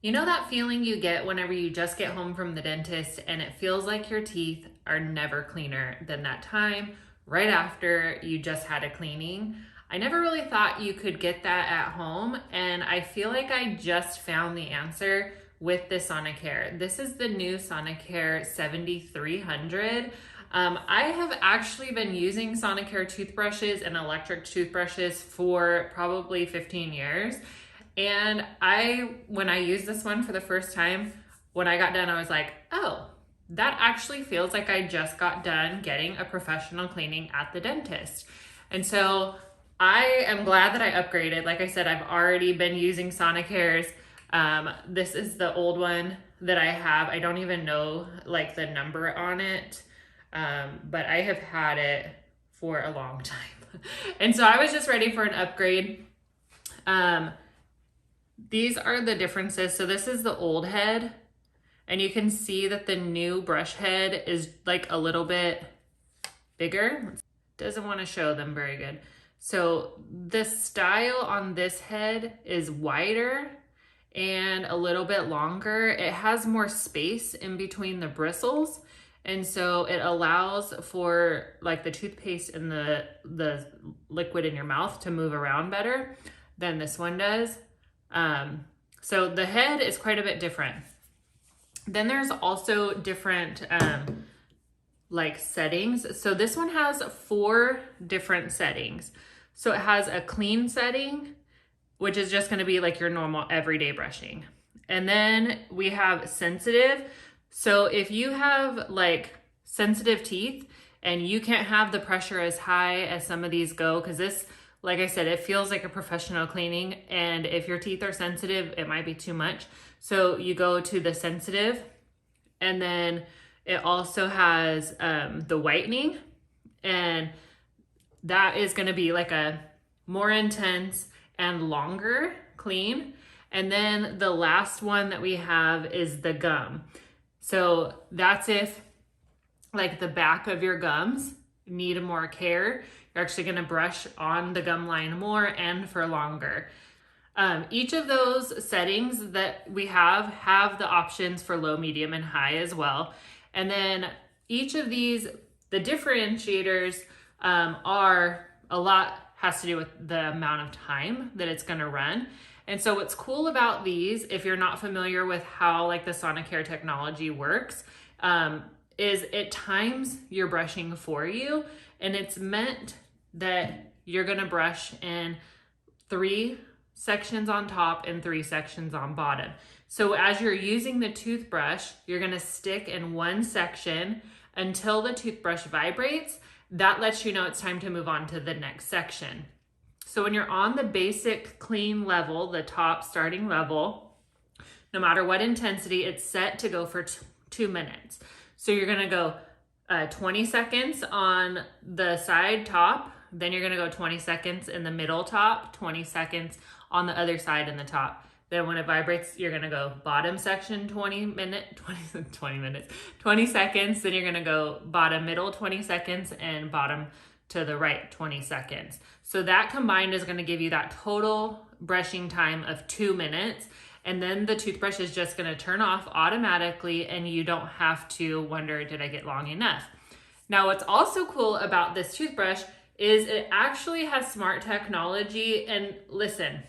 You know that feeling you get whenever you just get home from the dentist and it feels like your teeth are never cleaner than that time right after you just had a cleaning? I never really thought you could get that at home, and I feel like I just found the answer with the Sonicare. This is the new Sonicare 7300. I have actually been using Sonicare toothbrushes and electric toothbrushes for probably 15 years. And when I used this one for the first time, when I got done, I was like, oh, that actually feels like I just got done getting a professional cleaning at the dentist. And so I am glad that I upgraded. Like I said, I've already been using Sonicares. This is the old one that I have. I don't even know like the number on it, but I have had it for a long time. And so I was just ready for an upgrade. These are the differences. So this is the old head, and you can see that the new brush head is like a little bit bigger. Doesn't want to show them very good. So the style on this head is wider and a little bit longer. It has more space in between the bristles. And so it allows for like the toothpaste and the liquid in your mouth to move around better than this one does. So the head is quite a bit different. Then there's also different like settings. So this one has 4 different settings. So it has a clean setting, which is just going to be like your normal everyday brushing. And then we have sensitive. So if you have like sensitive teeth and you can't have the pressure as high as some of these go, because this, like I said, it feels like a professional cleaning, and if your teeth are sensitive, it might be too much. So you go to the sensitive, and then it also has the whitening, and that is gonna be like a more intense and longer clean. And then the last one that we have is the gum. So that's if like the back of your gums need more care. You're actually gonna brush on the gum line more and for longer. Each of those settings that we have the options for low, medium, and high as well. And then each of these, the differentiators are a lot has to do with the amount of time that it's gonna run. And so what's cool about these, if you're not familiar with how like the Sonicare technology works, is it times your brushing for you, and it's meant that you're gonna brush in 3 sections on top and 3 sections on bottom. So as you're using the toothbrush, you're gonna stick in one section until the toothbrush vibrates. That lets you know it's time to move on to the next section. So when you're on the basic clean level, the top starting level, no matter what intensity, it's set to go for 2 minutes. So you're gonna go 20 seconds on the side top, then you're gonna go 20 seconds in the middle top, 20 seconds on the other side in the top. Then when it vibrates, you're gonna go bottom section 20 seconds, then you're gonna go bottom middle 20 seconds and bottom to the right 20 seconds. So that combined is gonna give you that total brushing time of 2 minutes. And then the toothbrush is just gonna turn off automatically, and you don't have to wonder, did I get long enough? Now, what's also cool about this toothbrush is it actually has smart technology. And listen,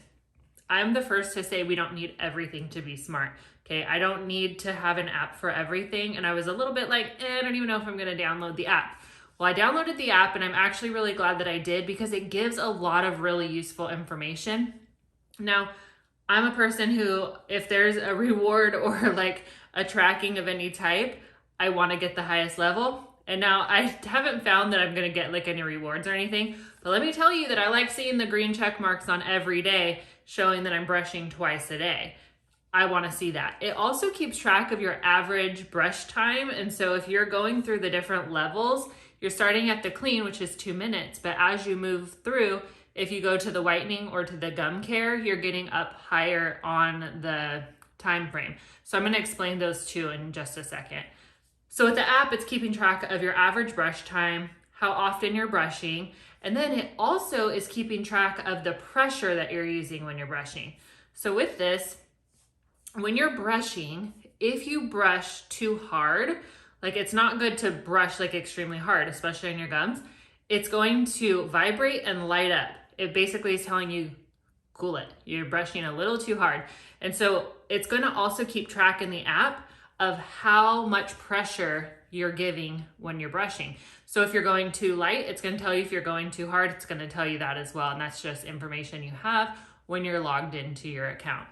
I'm the first to say we don't need everything to be smart, okay? I don't need to have an app for everything. And I was a little bit like, I don't even know if I'm gonna download the app. Well, I downloaded the app, and I'm actually really glad that I did, because it gives a lot of really useful information. Now, I'm a person who, if there's a reward or like a tracking of any type, I wanna get the highest level. And now I haven't found that I'm gonna get like any rewards or anything, but let me tell you that I like seeing the green check marks on every day showing that I'm brushing twice a day. I wanna see that. It also keeps track of your average brush time. And so if you're going through the different levels, you're starting at the clean, which is 2 minutes, but as you move through, if you go to the whitening or to the gum care, you're getting up higher on the time frame. So I'm gonna explain those two in just a second. So with the app, it's keeping track of your average brush time, how often you're brushing, and then it also is keeping track of the pressure that you're using when you're brushing. So with this, when you're brushing, if you brush too hard, like it's not good to brush like extremely hard, especially on your gums, it's going to vibrate and light up. It basically is telling you, cool it. You're brushing a little too hard. And so it's going to also keep track in the app of how much pressure you're giving when you're brushing. So if you're going too light, it's going to tell you. If you're going too hard, it's going to tell you that as well. And that's just information you have when you're logged into your account.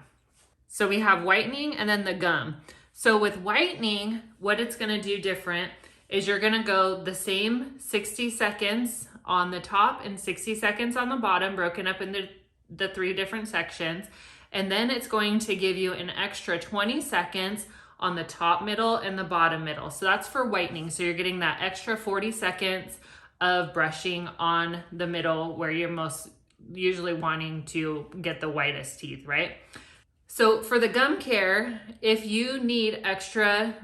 So we have whitening and then the gum. So with whitening, what it's going to do different is you're going to go the same 60 seconds on the top and 60 seconds on the bottom, broken up into the 3 different sections. And then it's going to give you an extra 20 seconds on the top middle and the bottom middle. So that's for whitening. So you're getting that extra 40 seconds of brushing on the middle where you're most usually wanting to get the whitest teeth, right? So for the gum care, if you need extra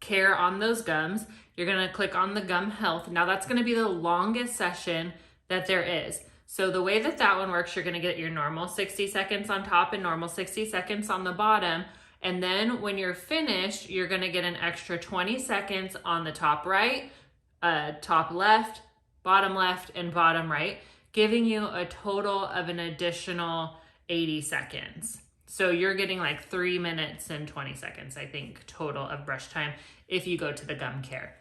care on those gums, you're gonna click on the gum health. Now that's gonna be the longest session that there is. So the way that that one works, you're gonna get your normal 60 seconds on top and normal 60 seconds on the bottom. And then when you're finished, you're gonna get an extra 20 seconds on the top right, top left, and bottom right, giving you a total of an additional 80 seconds. So you're getting like 3 minutes and 20 seconds, I think, total of brush time if you go to the gum care.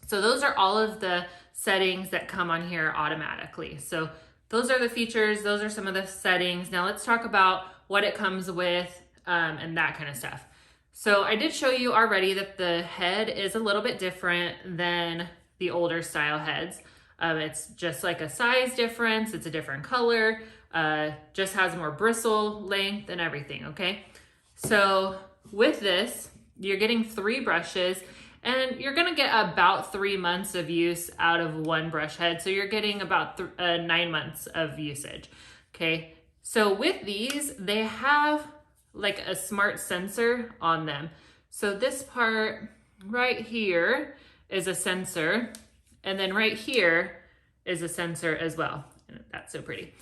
So those are all of the settings that come on here automatically. So those are the features, those are some of the settings. Now let's talk about what it comes with and that kind of stuff. So I did show you already that the head is a little bit different than the older style heads. It's just like a size difference, it's a different color, just has more bristle length and everything, okay? So with this, you're getting 3 brushes and you're gonna get about 3 months of use out of one brush head. So you're getting about 9 months of usage, okay? So with these, they have like a smart sensor on them. So this part right here is a sensor, and then right here is a sensor as well. That's so pretty.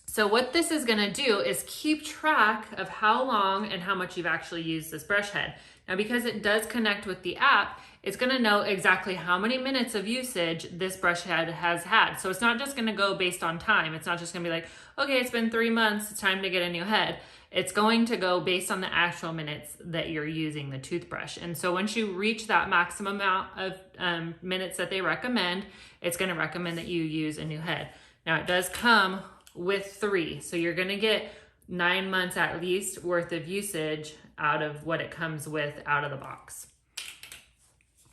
So what this is gonna do is keep track of how long and how much you've actually used this brush head. Now, because it does connect with the app, it's gonna know exactly how many minutes of usage this brush head has had. So it's not just gonna go based on time. It's not just gonna be like, okay, it's been 3 months, it's time to get a new head. It's going to go based on the actual minutes that you're using the toothbrush. And so once you reach that maximum amount of minutes that they recommend, it's gonna recommend that you use a new head. Now it does come with 3, so you're gonna get 9 months at least worth of usage out of what it comes with out of the box.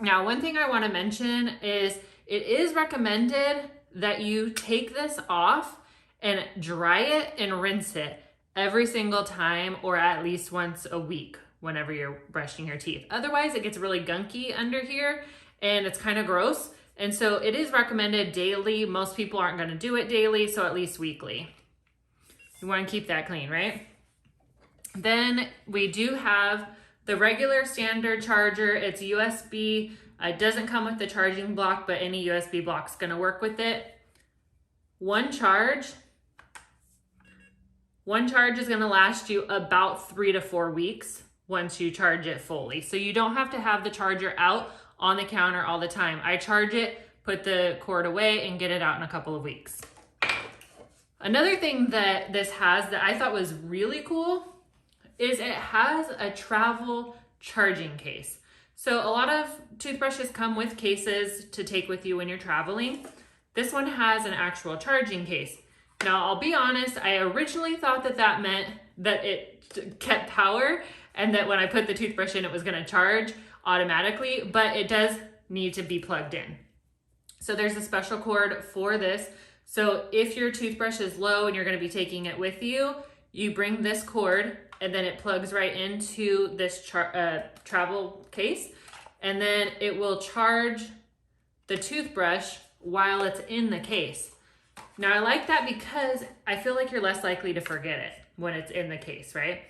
Now, one thing I wanna mention is it is recommended that you take this off and dry it and rinse it every single time, or at least once a week whenever you're brushing your teeth. Otherwise, it gets really gunky under here and it's kind of gross. And so it is recommended daily. Most people aren't gonna do it daily, so at least weekly. You wanna keep that clean, right? Then we do have the regular standard charger. It's USB. It doesn't come with the charging block, but any USB block's gonna work with it. One charge is gonna last you about 3 to 4 weeks once you charge it fully. So you don't have to have the charger out on the counter all the time. I charge it, put the cord away, and get it out in a couple of weeks. Another thing that this has that I thought was really cool is it has a travel charging case. So a lot of toothbrushes come with cases to take with you when you're traveling. This one has an actual charging case. Now, I'll be honest, I originally thought that that meant that it kept power and that when I put the toothbrush in, it was gonna charge automatically, but it does need to be plugged in. So there's a special cord for this. So if your toothbrush is low and you're gonna be taking it with you, you bring this cord and then it plugs right into this travel case, and then it will charge the toothbrush while it's in the case. Now I like that because I feel like you're less likely to forget it when it's in the case, right?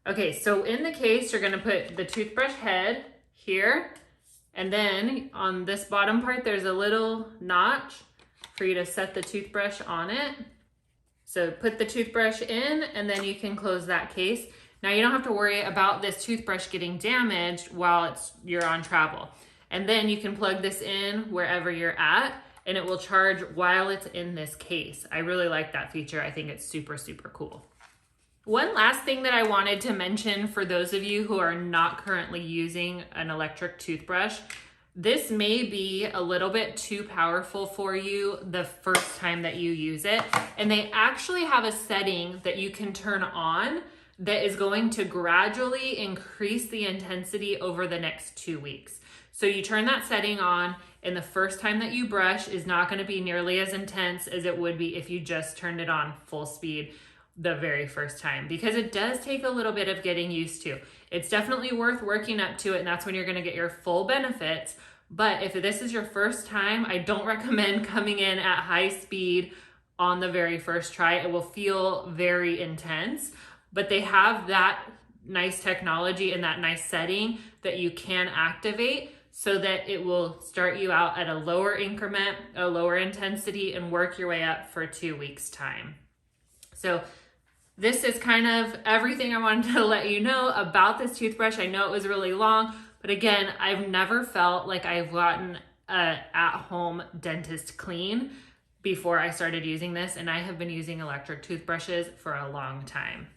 Okay, so in the case, you're gonna put the toothbrush head here, and then on this bottom part, there's a little notch for you to set the toothbrush on it. So put the toothbrush in, and then you can close that case. Now you don't have to worry about this toothbrush getting damaged while you're on travel. And then you can plug this in wherever you're at and it will charge while it's in this case. I really like that feature. I think it's super, super cool. One last thing that I wanted to mention for those of you who are not currently using an electric toothbrush, this may be a little bit too powerful for you the first time that you use it. And they actually have a setting that you can turn on that is going to gradually increase the intensity over the next 2 weeks. So you turn that setting on and the first time that you brush is not going to be nearly as intense as it would be if you just turned it on full speed the very first time, because it does take a little bit of getting used to. It's definitely worth working up to it, and that's when you're going to get your full benefits. But if this is your first time, I don't recommend coming in at high speed on the very first try. It will feel very intense, but they have that nice technology and that nice setting that you can activate so that it will start you out at a lower increment, a lower intensity, and work your way up for 2 weeks time. So this is kind of everything I wanted to let you know about this toothbrush. I know it was really long, but again, I've never felt like I've gotten an at-home dentist clean before I started using this, and I have been using electric toothbrushes for a long time.